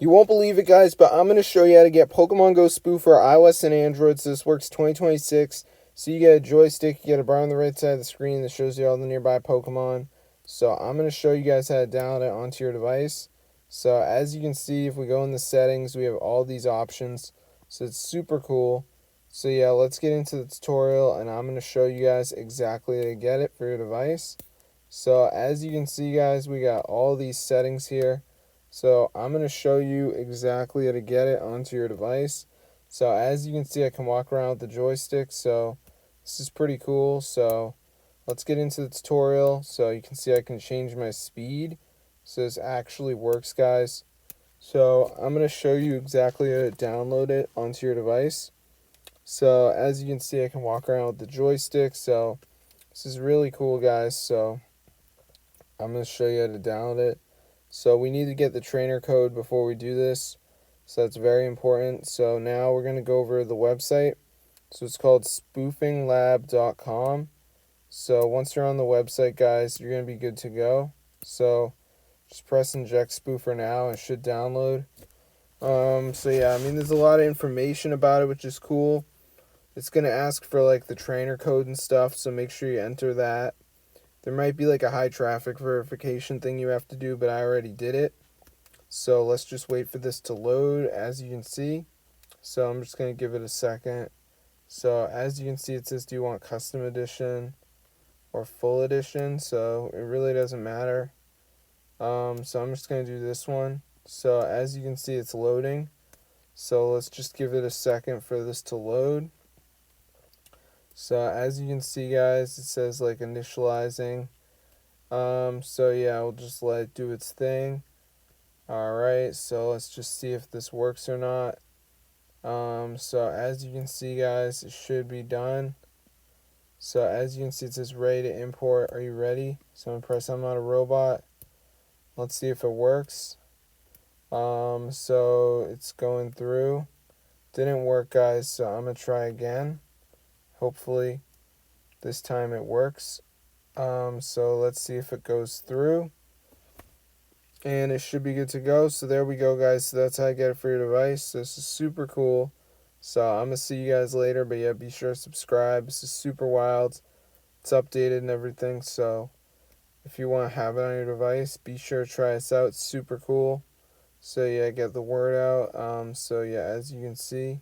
You won't believe it, guys, but I'm going to show you how to get Pokemon Go Spoof for iOS and Android. So this works 2026. So you get a joystick, you get a bar on the right side of the screen that shows you all the nearby Pokemon. So I'm going to show you guys how to download it onto your device. So as you can see, if we go in the settings, we have all these options. So it's super cool. So yeah, let's get into the tutorial, and I'm going to show you guys exactly how to get it for your device. So as you can see, guys, we got all these settings here. So I'm going to show you exactly how to get it onto your device. So as you can see, I can walk around with the joystick. So this is pretty cool. So let's get into the tutorial. So you can see I can change my speed. So this actually works, guys. So I'm going to show you exactly how to download it onto your device. So as you can see, I can walk around with the joystick. So this is really cool, guys. So I'm going to show you how to download it. So we need to get the trainer code before we do this. So that's very important. So now we're going to go over the website. So it's called spoofinglab.com. So once you're on the website, guys, you're going to be good to go. So just press inject spoofer now. It should download. So yeah, I mean, there's a lot of information about it, which is cool. It's going to ask for like the trainer code and stuff. So make sure you enter that. There might be like a high traffic verification thing you have to do, but I already did it. So let's just wait for this to load, as you can see. So I'm just going to give it a second. So as you can see, it says, do you want custom edition or full edition? So it really doesn't matter. So I'm just going to do this one. So as you can see, it's loading. So let's just give it a second for this to load. So as you can see, guys, it says like initializing. So yeah, we'll just let it do its thing. Alright, so let's just see if this works or not. So as you can see, guys, it should be done. So as you can see, it says ready to import. Are you ready? So I'm gonna press I'm not a robot. Let's see if it works. So it's going through. Didn't work, guys, so I'm gonna try again. Hopefully this time it works. So let's see if it goes through. And it should be good to go. So there we go, guys. So that's how I get it for your device. This is super cool. So I'm going to see you guys later. But yeah, be sure to subscribe. This is super wild. It's updated and everything. So if you want to have it on your device, be sure to try us out. It's super cool. So yeah, get the word out. So yeah, as you can see,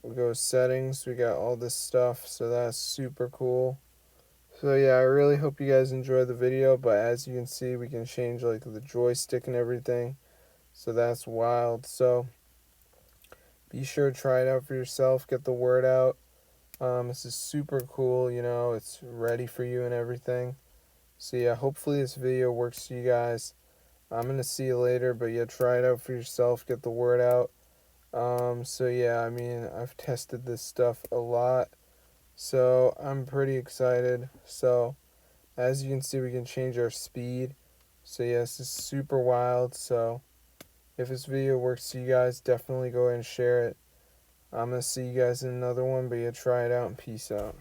we go settings. We got all this stuff. So that's super cool. So yeah, I really hope you guys enjoy the video, but as you can see, we can change like the joystick and everything. So that's wild. So be sure to try it out for yourself, get the word out. This is super cool, you know, it's ready for you and everything. So yeah, hopefully this video works for you guys. I'm going to see you later, but yeah, try it out for yourself, get the word out. So yeah, I mean, I've tested this stuff a lot. So I'm pretty excited. So as you can see, we can change our speed. So yes, this is super wild. So if this video works for you guys, definitely go ahead and share it. I'm going to see you guys in another one, but yeah, try it out and peace out.